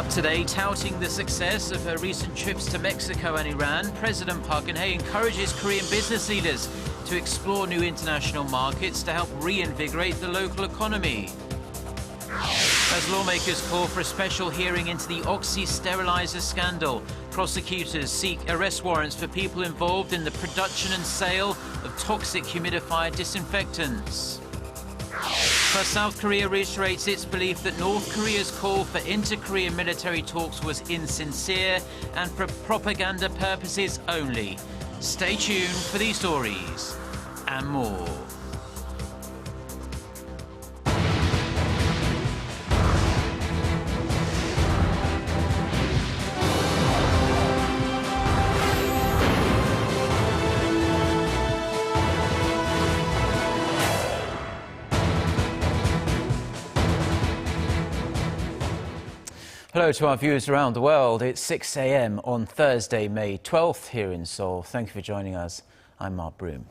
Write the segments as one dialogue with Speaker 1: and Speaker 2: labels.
Speaker 1: up today, touting the success of her recent trips to Mexico and Iran. President Park Geun-hye encourages Korean business leaders to explore new international markets to help reinvigorate the local economy. As lawmakers call for a special hearing into the sterilizer scandal, prosecutors seek arrest warrants for people involved in the production and sale of toxic humidifier disinfectants. First, South Korea reiterates its belief that North Korea's call for inter-Korean military talks was insincere and for propaganda purposes only. Stay tuned for these stories and more. Hello to our viewers around the world. It's 6 a.m. on Thursday, May 12th here in Seoul. Thank you for joining us. I'm Mark Broom.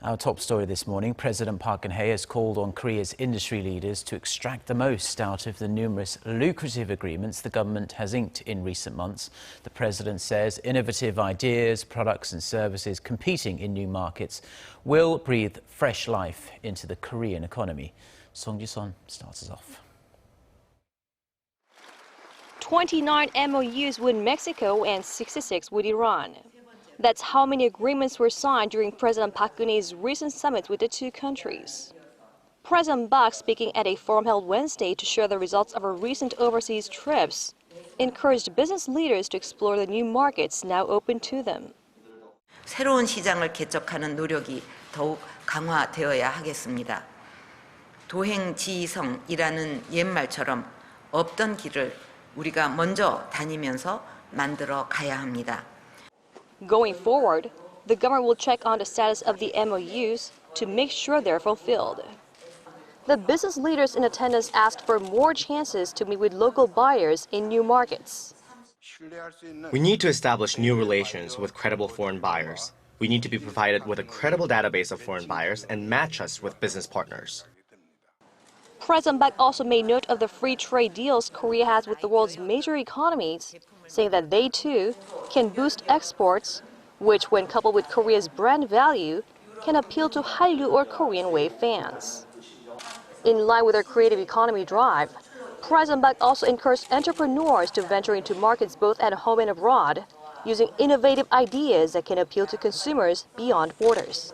Speaker 1: Our top story this morning, President Park Geun-hye has called on Korea's industry leaders to extract the most out of the numerous lucrative agreements the government has inked in recent months. The president says innovative ideas, products and services competing in new markets will breathe fresh life into the Korean economy. Song Ji-son starts us off.
Speaker 2: 29 MOUs with Mexico and 66 with Iran. That's how many agreements were signed during President Park Geun-hye's recent summit with the two countries. President Park, speaking at a forum held Wednesday to share the results of her recent overseas trips, encouraged business leaders to explore the new markets now open to them.
Speaker 3: 새로운 시장을 개척하는 노력이 더욱 강화되어야 하겠습니다. 도행지성이라는 옛말처럼 없던 길을 우리가 먼저 다니면서 만들어 가야 합니다.
Speaker 2: Going forward, the government will check on the status of the MOUs to make sure they're fulfilled. The business leaders in attendance asked for more chances to meet with local buyers in new markets.
Speaker 4: We need to establish new relations with credible foreign buyers. We need to be provided with a credible database of foreign buyers and match us with business partners.
Speaker 2: President Park also made note of the free trade deals Korea has with the world's major economies, saying that they too can boost exports, which, when coupled with Korea's brand value, can appeal to Hallyu or Korean wave fans. In line with their creative economy drive, President Park also encouraged entrepreneurs to venture into markets both at home and abroad, using innovative ideas that can appeal to consumers beyond borders.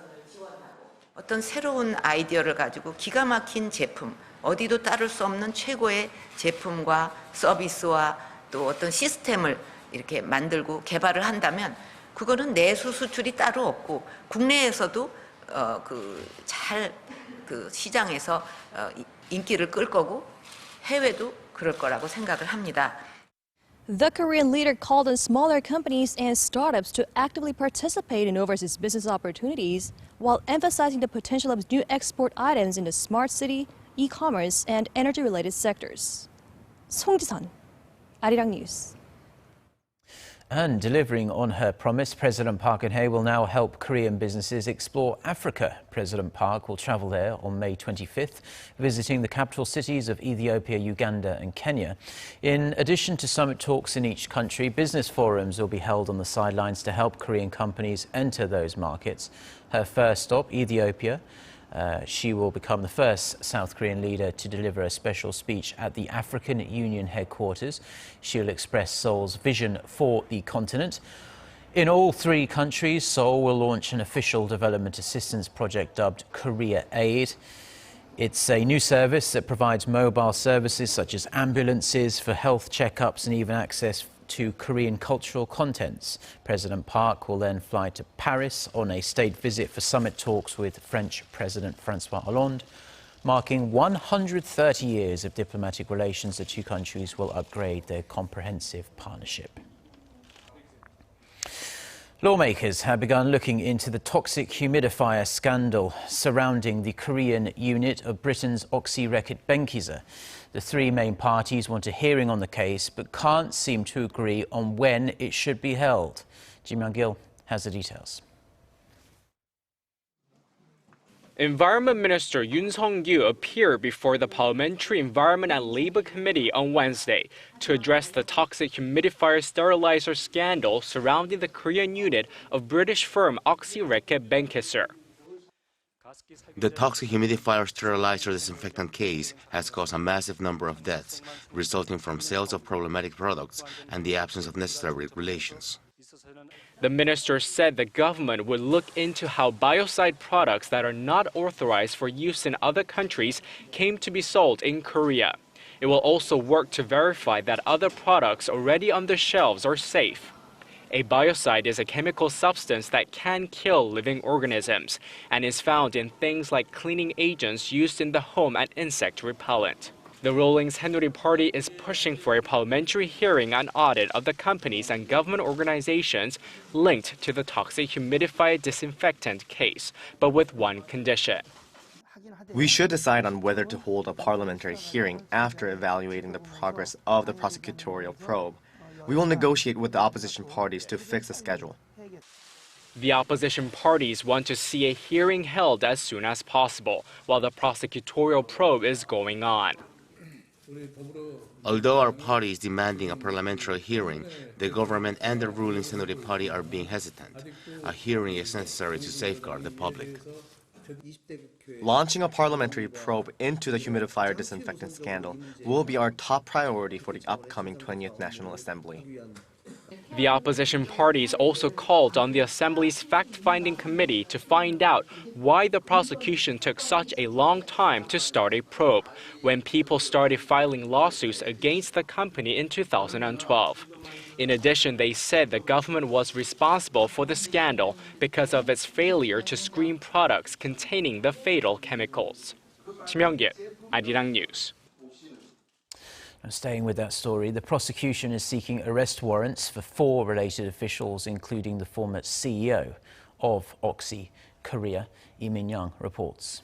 Speaker 3: 어떤 새로운 아이디어를 가지고 기가 막힌 제품, 어디도 따를 수 없는 최고의 제품과 서비스와 또 어떤 시스템을 이렇게 만들고 개발을 한다면 그거는 내수 수출이 따로 없고 국내에서도 시장에서 인기를 끌 거고 해외도 그럴 거라고 생각을 합니다.
Speaker 2: The Korean leader called on smaller companies and startups to actively participate in overseas business opportunities while emphasizing the potential of new export items in the smart city, e-commerce, and energy-related sectors. Song Ji-son, Arirang News.
Speaker 1: And delivering on her promise, President Park Geun-hye will now help Korean businesses explore Africa. President Park will travel there on May 25th, visiting the capital cities of Ethiopia, Uganda and Kenya. In addition to summit talks in each country, business forums will be held on the sidelines to help Korean companies enter those markets. Her first stop, Ethiopia. She will become the first South Korean leader to deliver a special speech at the African Union headquarters. She'll express Seoul's vision for the continent. In all three countries, Seoul will launch an official development assistance project dubbed Korea Aid. It's a new service that provides mobile services such as ambulances for health checkups and even access to Korean cultural contents. President Park will then fly to Paris on a state visit for summit talks with French President François Hollande. Marking 130 years of diplomatic relations, the two countries will upgrade their comprehensive partnership. Lawmakers have begun looking into the toxic humidifier scandal surrounding the Korean unit of Britain's Oxy-Reckitt Benckiser. The three main parties want a hearing on the case but can't seem to agree on when it should be held. Ji Myung-gil has the details.
Speaker 5: Environment Minister Yoon Sung-gyu appeared before the Parliamentary Environment and Labor Committee on Wednesday to address the toxic humidifier sterilizer scandal surrounding the Korean unit of British firm Oxy-Reckitt Benckiser.
Speaker 6: The toxic humidifier sterilizer disinfectant case has caused a massive number of deaths, resulting from sales of problematic products and the absence of necessary regulations.
Speaker 5: The minister said the government would look into how biocide products that are not authorized for use in other countries came to be sold in Korea. It will also work to verify that other products already on the shelves are safe. A biocide is a chemical substance that can kill living organisms and is found in things like cleaning agents used in the home and insect repellent. The ruling Saenuri Party is pushing for a parliamentary hearing and audit of the companies and government organizations linked to the toxic humidifier disinfectant case, but with one condition.
Speaker 4: We should decide on whether to hold a parliamentary hearing after evaluating the progress of the prosecutorial probe. We will negotiate with the opposition parties to fix the schedule.
Speaker 5: The opposition parties want to see a hearing held as soon as possible, while the prosecutorial probe is going on.
Speaker 6: Although our party is demanding a parliamentary hearing, the government and the ruling Saenuri Party are being hesitant. A hearing is necessary to safeguard the public.
Speaker 4: Launching a parliamentary probe into the humidifier disinfectant scandal will be our top priority for the upcoming 20th National Assembly.
Speaker 5: The opposition parties also called on the Assembly's fact-finding committee to find out why the prosecution took such a long time to start a probe, when people started filing lawsuits against the company in 2012. In addition, they said the government was responsible for the scandal because of its failure to screen products containing the fatal chemicals. Kim Young-gil, Arirang News.
Speaker 1: Staying with that story, the prosecution is seeking arrest warrants for 4 related officials, including the former CEO of Oxy Korea. Lee Min-young reports.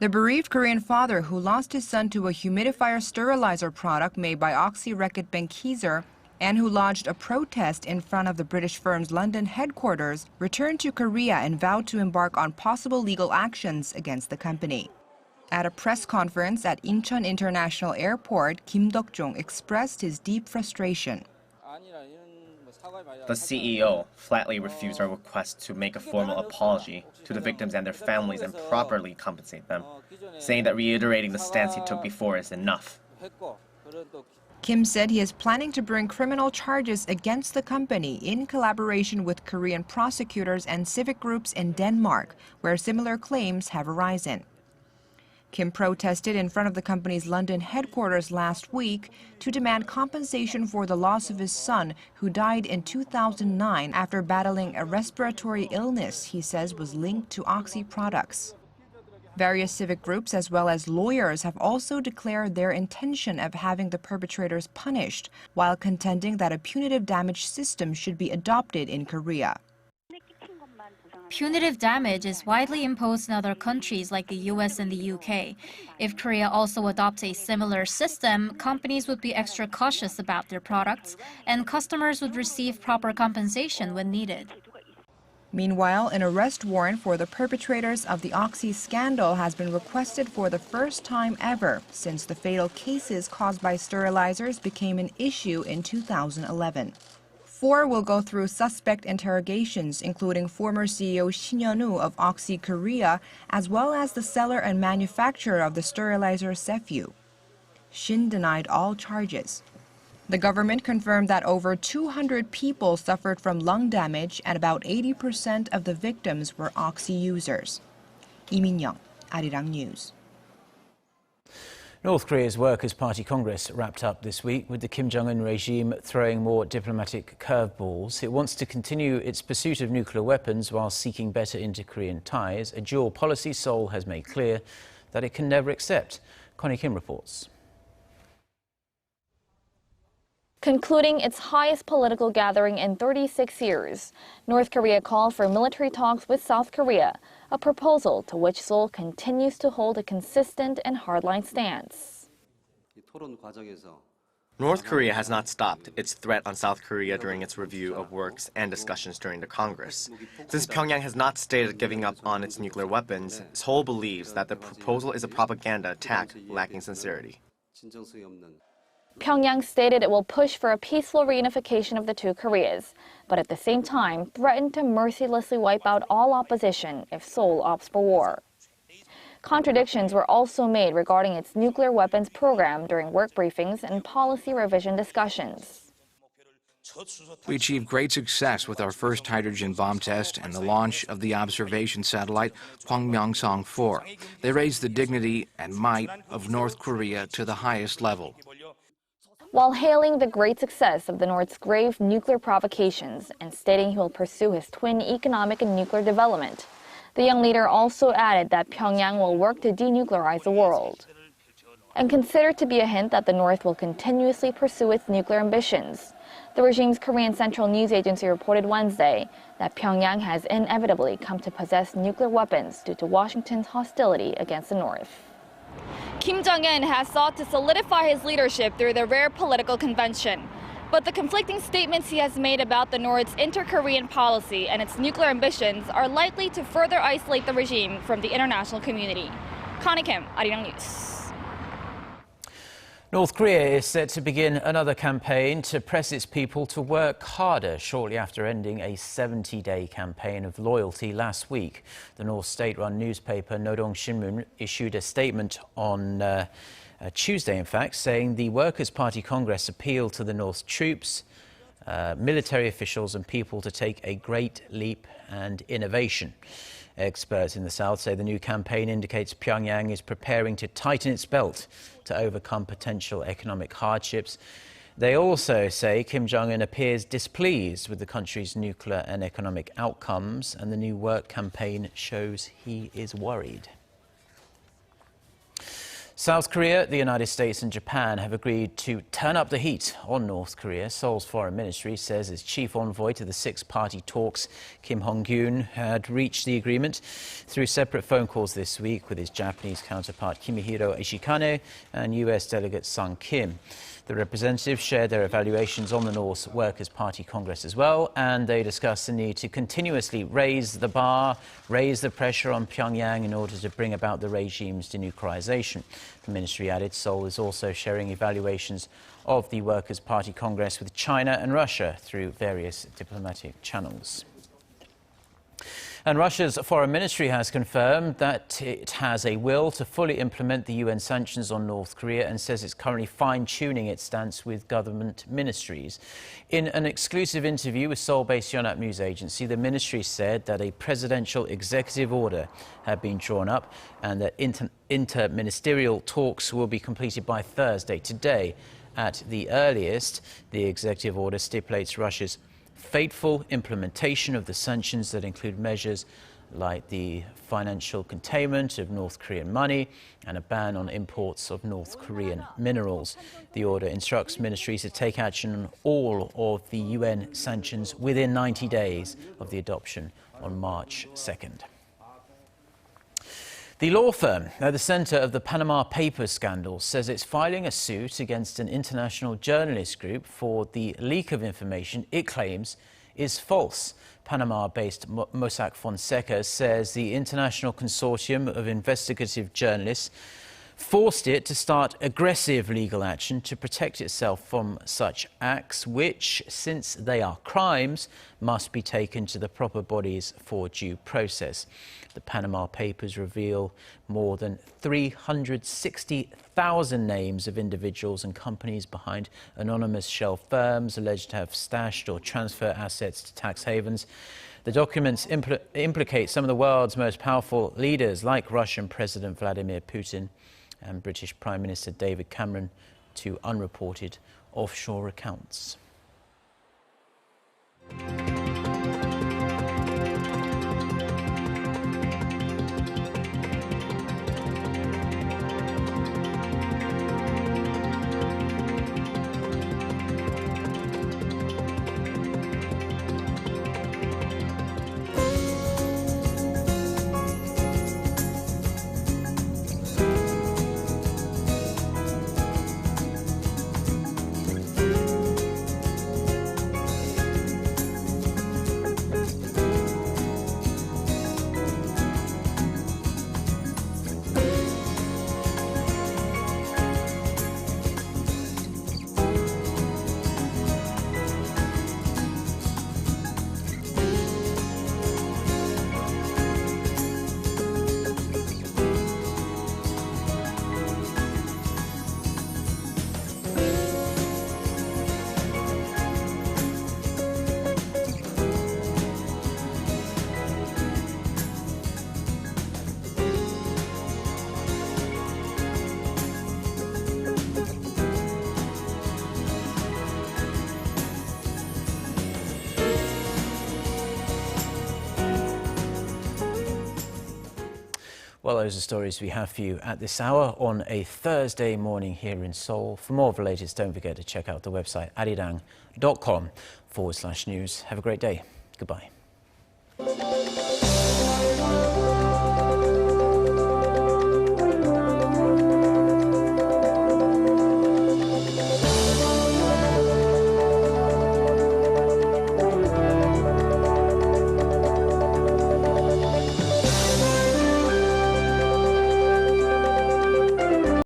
Speaker 7: The bereaved Korean father who lost his son to a humidifier sterilizer product made by Oxy-Reckitt Benckiser and who lodged a protest in front of the British firm's London headquarters returned to Korea and vowed to embark on possible legal actions against the company. At a press conference at Incheon International Airport, Kim Deok-jong expressed his deep frustration.
Speaker 8: The CEO flatly refused our request to make a formal apology to the victims and their families and properly compensate them, saying that reiterating the stance he took before is enough.
Speaker 7: Kim said he is planning to bring criminal charges against the company in collaboration with Korean prosecutors and civic groups in Denmark, where similar claims have arisen. Kim protested in front of the company's London headquarters last week to demand compensation for the loss of his son, who died in 2009 after battling a respiratory illness he says was linked to Oxy products. Various civic groups as well as lawyers have also declared their intention of having the perpetrators punished, while contending that a punitive damage system should be adopted in Korea.
Speaker 9: Punitive damage is widely imposed in other countries like the US and the UK. If Korea also adopts a similar system, companies would be extra cautious about their products, and customers would receive proper compensation when needed.
Speaker 7: Meanwhile, an arrest warrant for the perpetrators of the Oxy scandal has been requested for the first time ever since the fatal cases caused by sterilizers became an issue in 2011. 4 will go through suspect interrogations, including former CEO Shin Yeon-woo of Oxy Korea, as well as the seller and manufacturer of the sterilizer Cefu. Shin denied all charges. The government confirmed that over 200 people suffered from lung damage and about 80% of the victims were Oxy users. Lee Min-young, Arirang News.
Speaker 1: North Korea's Workers' Party Congress wrapped up this week with the Kim Jong-un regime throwing more diplomatic curveballs. It wants to continue its pursuit of nuclear weapons while seeking better inter-Korean ties, a dual policy Seoul has made clear that it can never accept. Connie Kim reports.
Speaker 2: Concluding its highest political gathering in 36 years, North Korea called for military talks with South Korea, a proposal to which Seoul continues to hold a consistent and hardline stance.
Speaker 4: North Korea has not stopped its threat on South Korea during its review of works and discussions during the Congress. Since Pyongyang has not stated giving up on its nuclear weapons, Seoul believes that the proposal is a propaganda attack lacking sincerity.
Speaker 10: Pyongyang stated it will push for a peaceful reunification of the two Koreas, but at the same time threatened to mercilessly wipe out all opposition if Seoul opts for war. Contradictions were also made regarding its nuclear weapons program during work briefings and policy revision discussions.
Speaker 11: We achieved great success with our first hydrogen bomb test and the launch of the observation satellite Hwangmyongsong-4. They raised the dignity and might of North Korea to the highest level.
Speaker 10: While hailing the great success of the North's grave nuclear provocations and stating he will pursue his twin economic and nuclear development, the young leader also added that Pyongyang will work to denuclearize the world, and considered to be a hint that the North will continuously pursue its nuclear ambitions. The regime's Korean Central News Agency reported Wednesday that Pyongyang has inevitably come to possess nuclear weapons due to Washington's hostility against the North. Kim Jong-un has sought to solidify his leadership through the rare political convention. But the conflicting statements he has made about the North's inter-Korean policy and its nuclear ambitions are likely to further isolate the regime from the international community. Connie Kim, Arirang News.
Speaker 1: North Korea is set to begin another campaign to press its people to work harder shortly after ending a 70-day campaign of loyalty last week. The North state-run newspaper Nodong Shinmun issued a statement on Tuesday, in fact, saying the Workers' Party Congress appealed to the North's troops, military officials and people to take a great leap and innovation. Experts in the South say the new campaign indicates Pyongyang is preparing to tighten its belt to overcome potential economic hardships. They also say Kim Jong-un appears displeased with the country's nuclear and economic outcomes, and the new work campaign shows he is worried. South Korea, the United States and Japan have agreed to turn up the heat on North Korea. Seoul's foreign ministry says its chief envoy to the six-party talks, Kim Hong-gyun, had reached the agreement through separate phone calls this week with his Japanese counterpart Kimihiro Ishikane and US Delegate Sung Kim. The representatives shared their evaluations on the North's Workers' Party Congress as well, and they discussed the need to continuously raise the bar, raise the pressure on Pyongyang in order to bring about the regime's denuclearization. The ministry added Seoul is also sharing evaluations of the Workers' Party Congress with China and Russia through various diplomatic channels. And Russia's foreign ministry has confirmed that it has a will to fully implement the UN sanctions on North Korea and says it's currently fine-tuning its stance with government ministries. In an exclusive interview with Seoul-based Yonhap news agency, the ministry said that a presidential executive order had been drawn up and that interministerial talks will be completed by Thursday. Today, at the earliest, the executive order stipulates Russia's faithful implementation of the sanctions that include measures like the financial containment of North Korean money and a ban on imports of North Korean minerals. The order instructs ministries to take action on all of the UN sanctions within 90 days of the adoption on March 2nd. The law firm at the center of the Panama Papers scandal says it's filing a suit against an international journalist group for the leak of information it claims is false. Panama-based Mossack Fonseca says the international consortium of investigative journalists forced it to start aggressive legal action to protect itself from such acts, which, since they are crimes, must be taken to the proper bodies for due process. The Panama Papers reveal more than 360,000 names of individuals and companies behind anonymous shell firms alleged to have stashed or transferred assets to tax havens. The documents implicate some of the world's most powerful leaders, like Russian President Vladimir Putin and British Prime Minister David Cameron, to unreported offshore accounts. Well, those are stories we have for you at this hour on a Thursday morning here in Seoul. For more of the latest, don't forget to check out the website arirang.com/news. Have a great day. Goodbye.